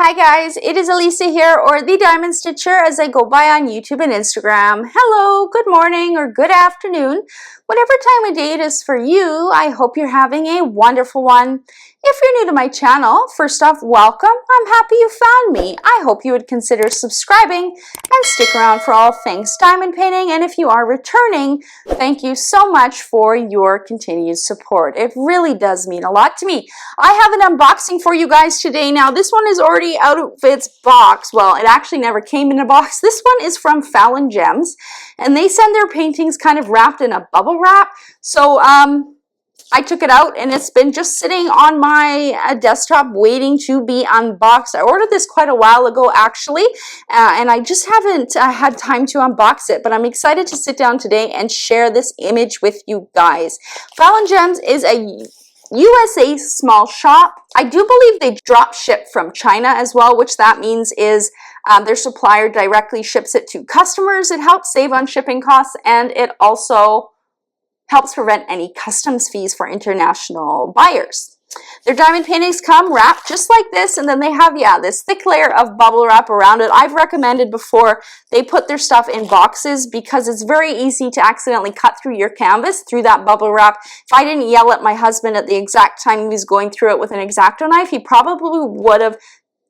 Hi guys, it is Elisa here, or the Diamond Stitcher as I go by on YouTube and Instagram. Hello, good morning or good afternoon. Whatever time of day it is for you, I hope you're having a wonderful one. If you're new to my channel, first off, welcome. I'm happy you found me. I hope you would consider subscribing and stick around for all things diamond painting. And if you are returning, thank you so much for your continued support. It really does mean a lot to me. I have an unboxing for you guys today. Now, this one is already out of its box. Well, it actually never came in a box. This one is from Fallon Gems, and they send their paintings kind of wrapped in a bubble wrap. So, I took it out and it's been just sitting on my desktop waiting to be unboxed. I ordered this quite a while ago actually, and I just haven't had time to unbox it, but I'm excited to sit down today and share this image with you guys. Fallon Gems is a USA small shop. I do believe they drop ship from China as well, which that means is their supplier directly ships it to customers. It helps save on shipping costs, and it also helps prevent any customs fees for international buyers. Their diamond paintings come wrapped just like this, and then they have, this thick layer of bubble wrap around it. I've recommended before they put their stuff in boxes because it's very easy to accidentally cut through your canvas through that bubble wrap. If I didn't yell at my husband at the exact time he was going through it with an X-Acto knife, he probably would have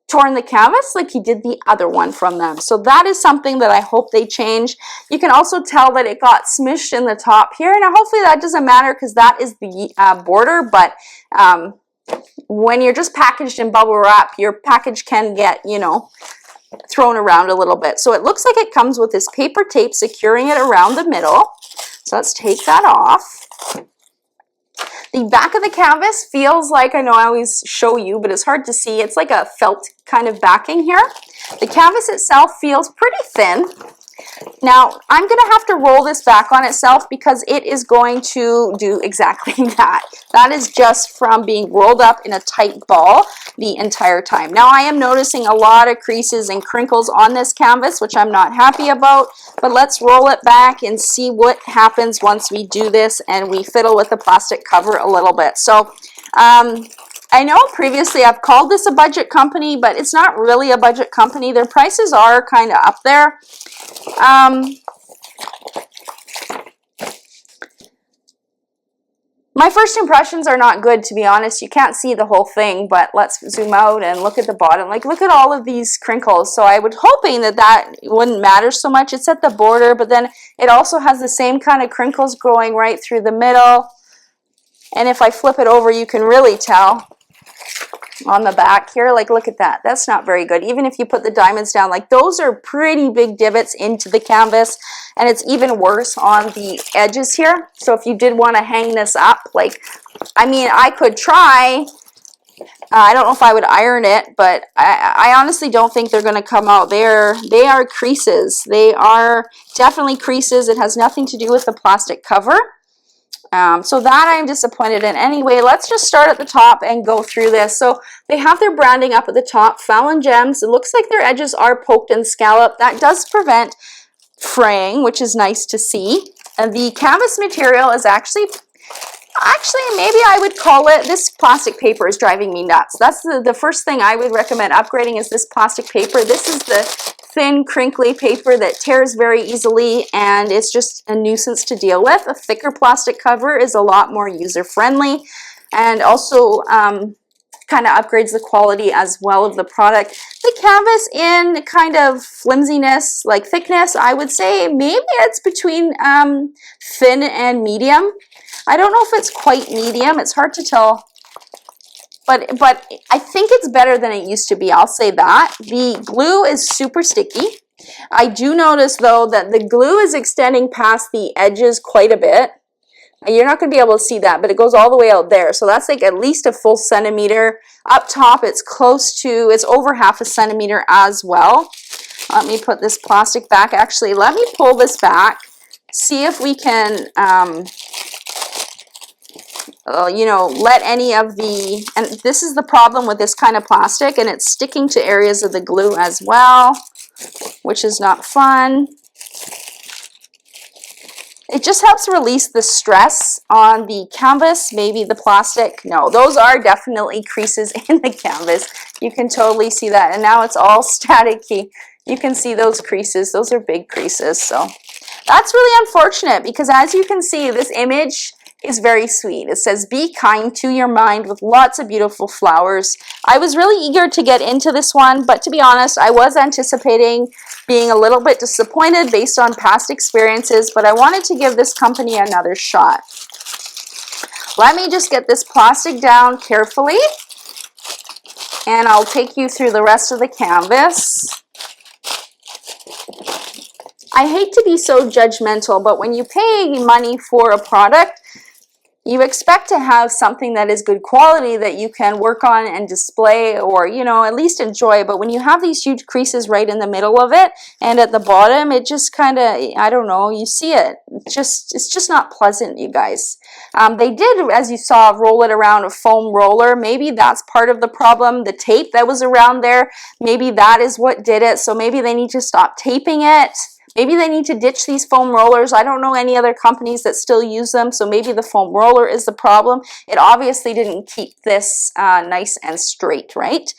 torn the canvas like he did the other one from them. So that is something that I hope they change. You can also tell that it got smushed in the top here. Now hopefully that doesn't matter because that is the border, but when you're just packaged in bubble wrap, your package can get, thrown around a little bit. So it looks like it comes with this paper tape securing it around the middle. So let's take that off. The back of the canvas feels like, I know I always show you, but it's hard to see. It's like a felt kind of backing here. The canvas itself feels pretty thin. Now, I'm going to have to roll this back on itself because it is going to do exactly that. That is just from being rolled up in a tight ball the entire time. Now, I am noticing a lot of creases and crinkles on this canvas, which I'm not happy about, but let's roll it back and see what happens once we do this and we fiddle with the plastic cover a little bit. So, I know previously I've called this a budget company, but it's not really a budget company. Their prices are kind of up there. My first impressions are not good, to be honest. You can't see the whole thing, but let's zoom out and look at the bottom. Like, look at all of these crinkles. So I was hoping that that wouldn't matter so much. It's at the border, but then it also has the same kind of crinkles growing right through the middle. And if I flip it over, you can really tell on the back here, like, look at that. That's not very good. Even if you put the diamonds down, like, those are pretty big divots into the canvas, and it's even worse on the edges here. So if you did want to hang this up, like, I mean, I could try. I don't know if I would iron it, but I honestly don't think they're going to come out. They are creases. They are definitely creases. It has nothing to do with the plastic cover. So that I'm disappointed in. Anyway, let's just start at the top and go through this. So they have their branding up at the top, Fallon Gems. It looks like their edges are poked and scalloped. That does prevent fraying, which is nice to see. And the canvas material is actually maybe I would call it, this plastic paper is driving me nuts. That's the first thing I would recommend upgrading is this plastic paper. This is the thin, crinkly paper that tears very easily, and it's just a nuisance to deal with. A thicker plastic cover is a lot more user-friendly, and also kind of upgrades the quality as well of the product. The canvas in kind of flimsiness, like thickness, I would say maybe it's between thin and medium. I don't know if it's quite medium. It's hard to tell. But I think it's better than it used to be. I'll say that. The glue is super sticky. I do notice, though, that the glue is extending past the edges quite a bit. You're not going to be able to see that, but it goes all the way out there. So that's like at least a full centimeter. Up top, it's over half a centimeter as well. Let me put this plastic back. Actually, let me pull this back. See if we can let any of the, and this is the problem with this kind of plastic, and it's sticking to areas of the glue as well, which is not fun. It just helps release the stress on the canvas, maybe the plastic. No, those are definitely creases in the canvas. You can totally see that. And now it's all staticky. You can see those creases. Those are big creases. So that's really unfortunate because as you can see, this image is very sweet. It says, be kind to your mind with lots of beautiful flowers. I was really eager to get into this one, but to be honest, I was anticipating being a little bit disappointed based on past experiences, but I wanted to give this company another shot. Let me just get this plastic down carefully, and I'll take you through the rest of the canvas. I hate to be so judgmental, but when you pay money for a product, you expect to have something that is good quality that you can work on and display or, you know, at least enjoy. But when you have these huge creases right in the middle of it and at the bottom, it just kind of, I don't know, you see it. It's just not pleasant, you guys. They did, as you saw, roll it around a foam roller. Maybe that's part of the problem. The tape that was around there, maybe that is what did it. So maybe they need to stop taping it. Maybe they need to ditch these foam rollers. I don't know any other companies that still use them, so maybe the foam roller is the problem. It obviously didn't keep this nice and straight, right?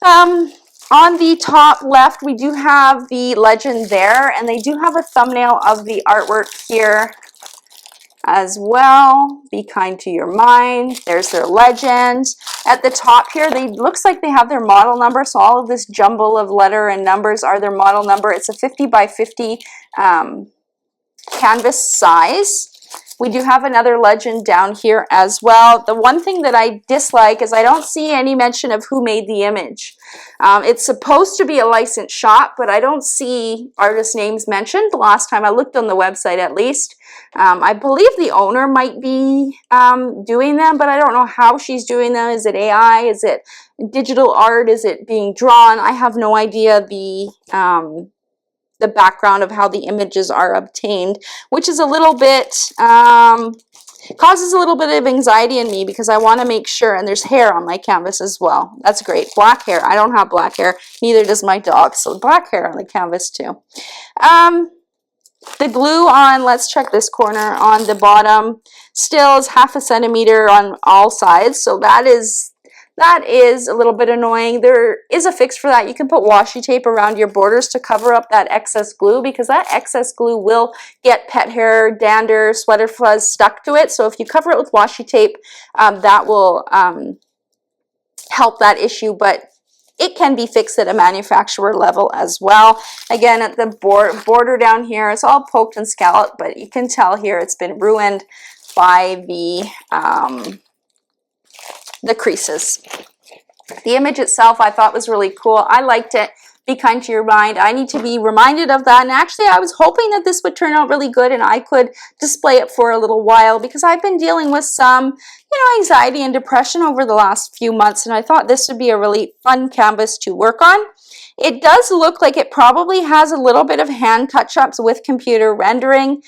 On the top left, we do have the legend there, and they do have a thumbnail of the artwork here as well. Be kind to your mind. There's their legend. At the top here, looks like they have their model number. So all of this jumble of letter and numbers are their model number. It's a 50 by 50 canvas size. We do have another legend down here as well. The one thing that I dislike is I don't see any mention of who made the image. It's supposed to be a licensed shop, but I don't see artist names mentioned. The last time I looked on the website at least. I believe the owner might be doing them, but I don't know how she's doing them. Is it AI? Is it digital art? Is it being drawn? I have no idea the background of how the images are obtained, which is a little bit, causes a little bit of anxiety in me because I want to make sure, and there's hair on my canvas as well. That's great. Black hair. I don't have black hair. Neither does my dog. So black hair on the canvas too. The glue on, let's check this corner, on the bottom still is 0.5 centimeter on all sides. So that is a little bit annoying. There is a fix for that. You can put washi tape around your borders to cover up that excess glue because that excess glue will get pet hair, dander, sweater fuzz stuck to it. So if you cover it with washi tape, that will help that issue, but it can be fixed at a manufacturer level as well. Again, at the border down here, it's all poked and scalloped, but you can tell here it's been ruined by the creases. The image itself I thought was really cool. I liked it. Be kind to your mind. I need to be reminded of that. And actually, I was hoping that this would turn out really good and I could display it for a little while because I've been dealing with some, anxiety and depression over the last few months. And I thought this would be a really fun canvas to work on. It does look like it probably has a little bit of hand touch-ups with computer rendering.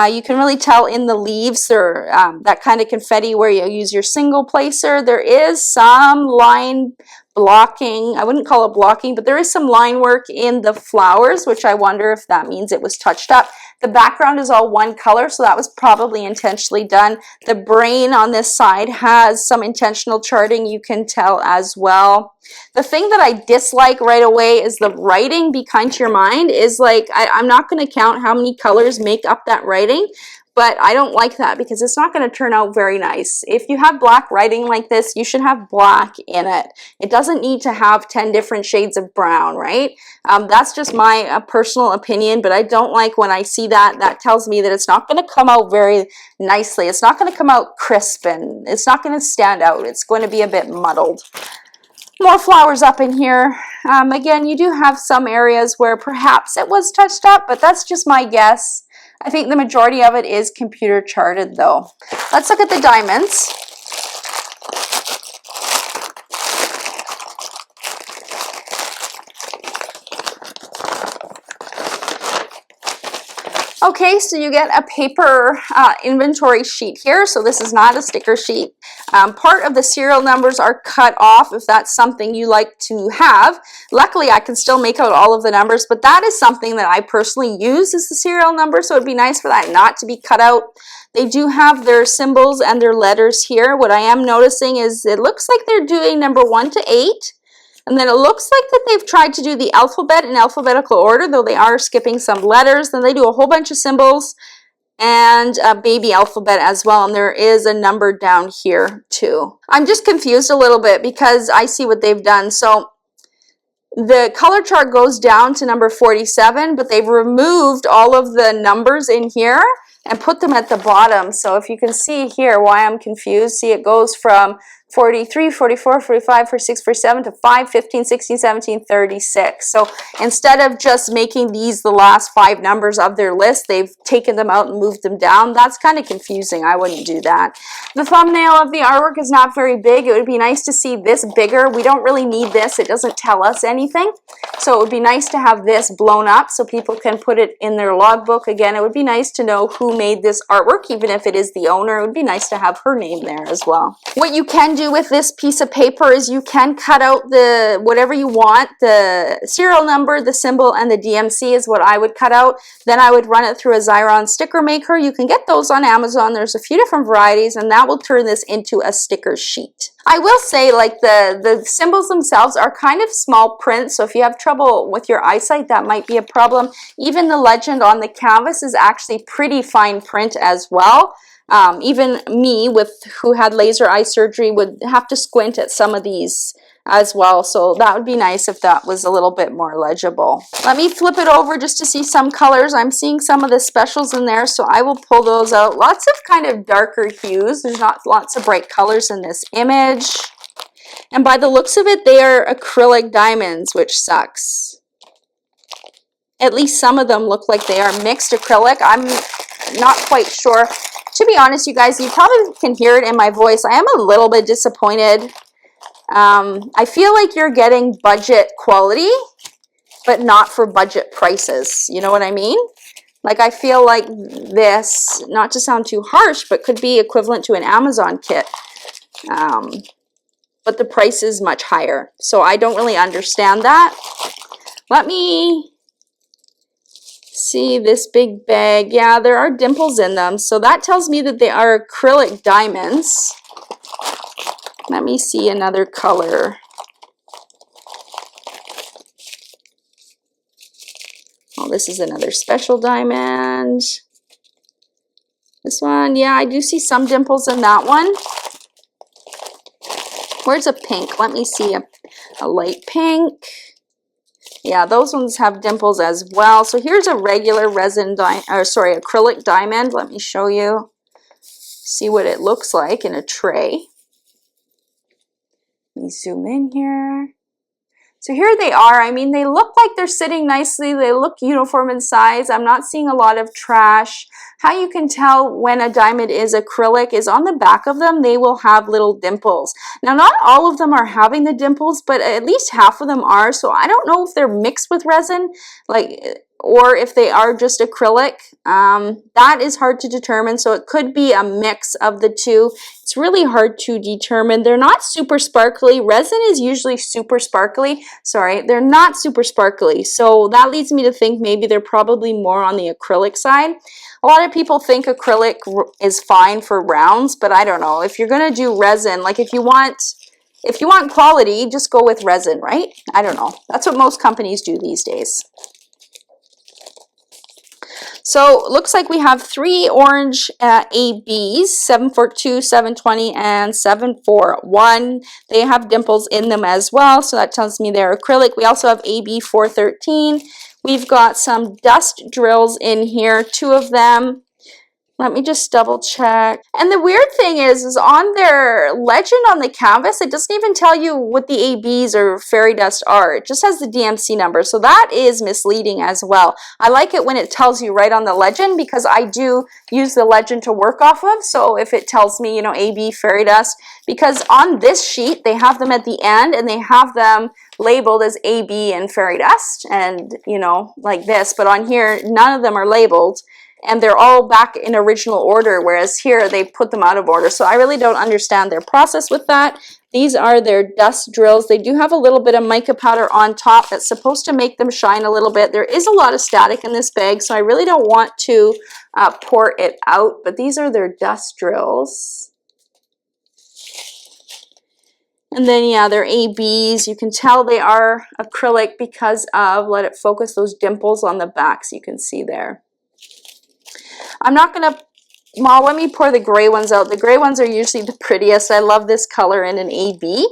You can really tell in the leaves, that kind of confetti where you use your single placer. There is some line blocking. I wouldn't call it blocking, but there is some line work in the flowers, which I wonder if that means it was touched up. The background is all one color, so that was probably intentionally done. The brain on this side has some intentional charting, you can tell as well. The thing that I dislike right away is the writing, be kind to your mind, is like, I'm not going to count how many colors make up that writing, but I don't like that because it's not going to turn out very nice. If you have black writing like this, you should have black in it. It doesn't need to have 10 different shades of brown, right? That's just my personal opinion, but I don't like when I see that. That tells me that it's not going to come out very nicely. It's not going to come out crisp and it's not going to stand out. It's going to be a bit muddled. More flowers up in here. Again, you do have some areas where perhaps it was touched up, but that's just my guess. I think the majority of it is computer charted though. Let's look at the diamonds. Okay, so you get a paper inventory sheet here. So this is not a sticker sheet. Part of the serial numbers are cut off if that's something you like to have. Luckily, I can still make out all of the numbers, but that is something that I personally use as the serial number, so it'd be nice for that not to be cut out. They do have their symbols and their letters here. What I am noticing is it looks like they're doing number 1 to 8. And then it looks like that they've tried to do the alphabet in alphabetical order, though they are skipping some letters. Then they do a whole bunch of symbols and a baby alphabet as well. And there is a number down here too. I'm just confused a little bit because I see what they've done. So the color chart goes down to number 47, but they've removed all of the numbers in here and put them at the bottom. So if you can see here why I'm confused, see it goes from 43, 44, 45, 46, 47 to 5, 15, 16, 17, 36. So instead of just making these the last 5 numbers of their list, they've taken them out and moved them down. That's kind of confusing. I wouldn't do that. The thumbnail of the artwork is not very big. It would be nice to see this bigger. We don't really need this. It doesn't tell us anything. So it would be nice to have this blown up so people can put it in their logbook. Again, it would be nice to know who made this artwork, even if it is the owner. It would be nice to have her name there as well. What you can do with this piece of paper is you can cut out the whatever you want. The serial number, the symbol, and the DMC is what I would cut out. Then I would run it through a Xyron sticker maker. You can get those on Amazon. There's a few different varieties, and that will turn this into a sticker sheet. I will say, like, the symbols themselves are kind of small print, so if you have trouble with your eyesight, that might be a problem. Even the legend on the canvas is actually pretty fine print as well. Even me, who had laser eye surgery, would have to squint at some of these as well. So that would be nice if that was a little bit more legible. Let me flip it over just to see some colors. I'm seeing some of the specials in there, so I will pull those out. Lots of kind of darker hues. There's not lots of bright colors in this image. And by the looks of it, they are acrylic diamonds, which sucks. At least some of them look like they are mixed acrylic. I'm not quite sure. To be honest, you guys, you probably can hear it in my voice. I am a little bit disappointed. I feel like you're getting budget quality, but not for budget prices. You know what I mean? Like, I feel like this, not to sound too harsh, but could be equivalent to an Amazon kit. But the price is much higher. So I don't really understand that. Let me see this big bag. Yeah, there are dimples in them. So that tells me that they are acrylic diamonds. Let me see another color. Oh, this is another special diamond. This one, yeah, I do see some dimples in that one. Where's a pink? Let me see a light pink. Yeah, those ones have dimples as well. So here's a regular acrylic diamond. Let me show you. See what it looks like in a tray. Let me zoom in here. So here they are. I mean, they look like they're sitting nicely. They look uniform in size. I'm not seeing a lot of trash. How you can tell when a diamond is acrylic is on the back of them, they will have little dimples. Now, not all of them are having the dimples, but at least half of them are. So I don't know if they're mixed with resin, or if they are just acrylic. That is hard to determine. So it could be a mix of the two. It's really hard to determine. They're not super sparkly. Resin is usually super sparkly. Sorry, they're not super sparkly. So that leads me to think maybe they're probably more on the acrylic side. A lot of people think acrylic is fine for rounds, but I don't know. If you're going to do resin, like if you want quality, just go with resin, right? I don't know. That's what most companies do these days. So it looks like we have 3 orange ABs, 742, 720, and 741. They have dimples in them as well, so that tells me they're acrylic. We also have AB 413. We've got some dust drills in here, 2 of them. Let me just double check. And the weird thing is on their legend on the canvas, it doesn't even tell you what the ABs or fairy dust are. It just has the DMC number. So that is misleading as well. I like it when it tells you right on the legend because I do use the legend to work off of. So if it tells me, you know, AB fairy dust, because on this sheet, they have them at the end and they have them labeled as AB and fairy dust and, you know, like this. But on here, none of them are labeled. and they're all back in original order, whereas here they put them out of order. So I really don't understand their process with that. These are their dust drills. They do have a little bit of mica powder on top that's supposed to make them shine a little bit. There is a lot of static in this bag, so I really don't want to pour it out, but these are their dust drills. And then, yeah, they're ABs. You can tell they are acrylic because of, let it focus, those dimples on the backs you can see there. I'm not going to, well, let me pour the gray ones out. The gray ones are usually the prettiest. I love this color in an AB.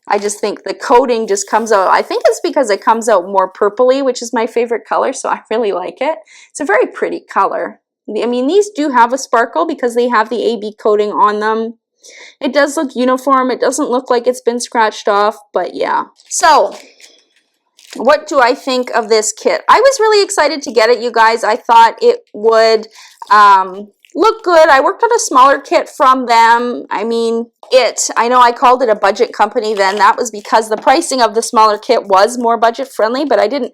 I just think the coating just comes out. I think it's because it comes out more purpley, which is my favorite color, so I really like it. It's a very pretty color. I mean, these do have a sparkle because they have the AB coating on them. It does look uniform. It doesn't look like it's been scratched off, but yeah. So, what do I think of this kit? I was really excited to get it, you guys. I thought it would look good. I worked on a smaller kit from them. I mean, I know I called it a budget company then. That was because the pricing of the smaller kit was more budget friendly, but I didn't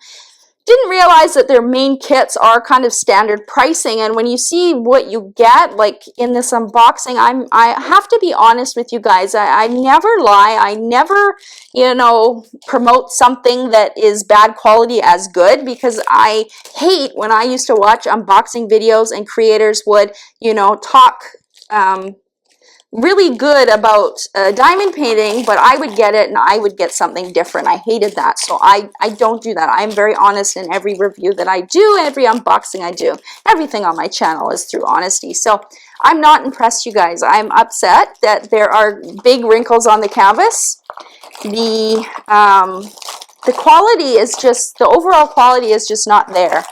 realize that their main kits are kind of standard pricing. And when you see what you get, like in this unboxing, I have to be honest with you guys. I never lie. I never, you know, promote something that is bad quality as good, because I hate when I used to watch unboxing videos and creators would, you know, talk really good about diamond painting, but I would get it and I would get something different. I hated that. So I don't do that. I'm very honest in every review that I do, every unboxing I do. Everything on my channel is through honesty. So I'm not impressed, you guys. I'm upset that there are big wrinkles on the canvas. The quality is just, the overall quality is just not there.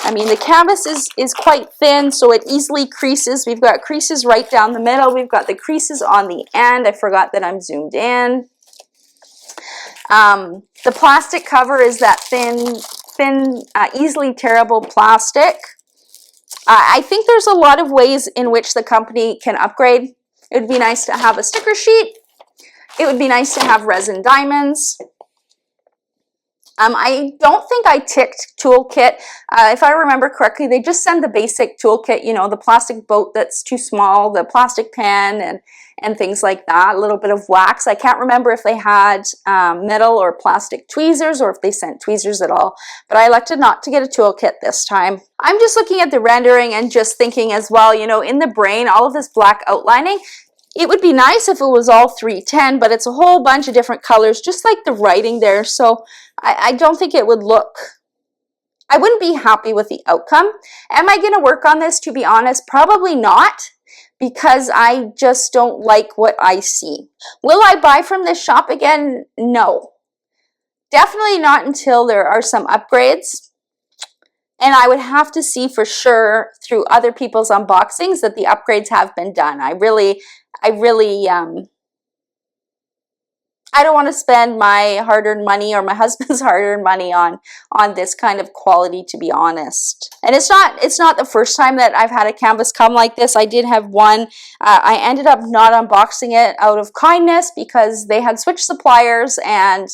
I mean, the canvas is quite thin, so it easily creases. We've got creases right down the middle. We've got the creases on the end. I forgot that I'm zoomed in. The plastic cover is that thin, easily tearable plastic. I think there's a lot of ways in which the company can upgrade. It would be nice to have a sticker sheet. It would be nice to have resin diamonds. I don't think I ticked toolkit. If I remember correctly, they just send the basic toolkit, you know, the plastic boat that's too small, the plastic pen, and things like that, a little bit of wax. I can't remember if they had metal or plastic tweezers, or if they sent tweezers at all, but I elected not to get a toolkit this time. I'm just looking at the rendering and just thinking as well, you know, in the brain, all of this black outlining, it would be nice if it was all 310, but it's a whole bunch of different colors, just like the writing there. So I don't think it would look, I wouldn't be happy with the outcome. Am I going to work on this? To be honest, probably not, because I just don't like what I see. Will I buy from this shop again? No. Definitely not until there are some upgrades. And I would have to see for sure through other people's unboxings that the upgrades have been done. I don't want to spend my hard-earned money or my husband's hard-earned money on this kind of quality, to be honest. And it's not the first time that I've had a canvas come like this. I did have one. I ended up not unboxing it out of kindness because they had switched suppliers and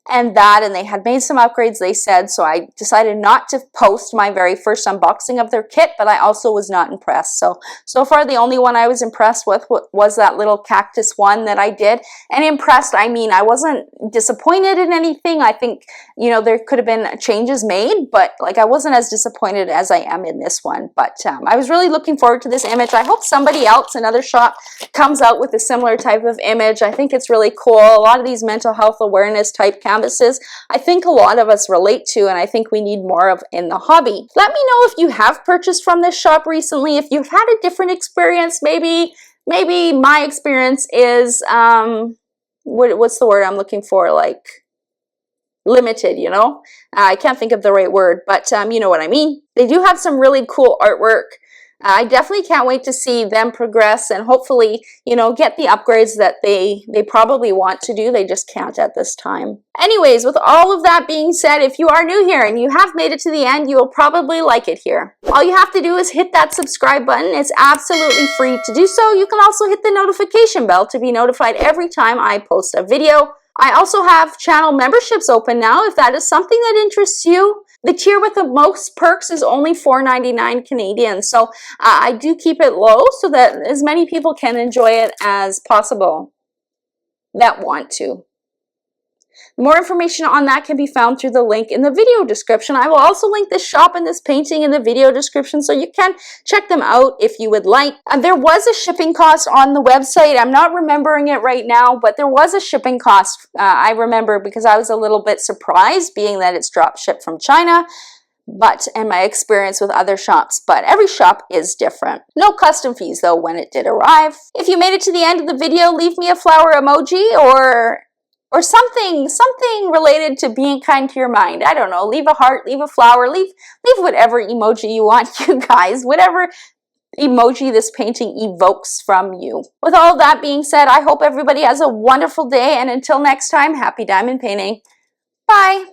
they had made some upgrades, they said, so I decided not to post my very first unboxing of their kit, but I also was not impressed. So far, the only one I was impressed with was that little cactus one that I did. And impressed, I mean, I wasn't disappointed in anything. I think, you know, there could have been changes made, but like I wasn't as disappointed as I am in this one. But I was really looking forward to this image. I hope somebody else, another shop, comes out with a similar type of image. I think it's really cool. A lot of these mental health awareness type canvases, I think a lot of us relate to, and I think we need more of in the hobby. Let me know if you have purchased from this shop recently, if you've had a different experience. Maybe my experience is, what's the word I'm looking for? Like, limited, you know? I can't think of the right word, but you know what I mean. They do have some really cool artwork. I definitely can't wait to see them progress and hopefully, you know, get the upgrades that they probably want to do. They just can't at this time. Anyways, with all of that being said, if you are new here and you have made it to the end, you will probably like it here. All you have to do is hit that subscribe button. It's absolutely free to do so. You can also hit the notification bell to be notified every time I post a video. I also have channel memberships open now if that is something that interests you. The tier with the most perks is only $4.99 Canadian, so I do keep it low so that as many people can enjoy it as possible that want to. More information on that can be found through the link in the video description. I will also link this shop and this painting in the video description, so you can check them out if you would like. There was a shipping cost on the website. I'm not remembering it right now, but there was a shipping cost. I remember because I was a little bit surprised, being that it's drop shipped from China. And my experience with other shops, but every shop is different. No custom fees though when it did arrive. If you made it to the end of the video, leave me a flower emoji or something related to being kind to your mind. I don't know, leave a heart, leave a flower, leave whatever emoji you want, you guys, whatever emoji this painting evokes from you. With all that being said, I hope everybody has a wonderful day, and until next time, happy diamond painting. Bye.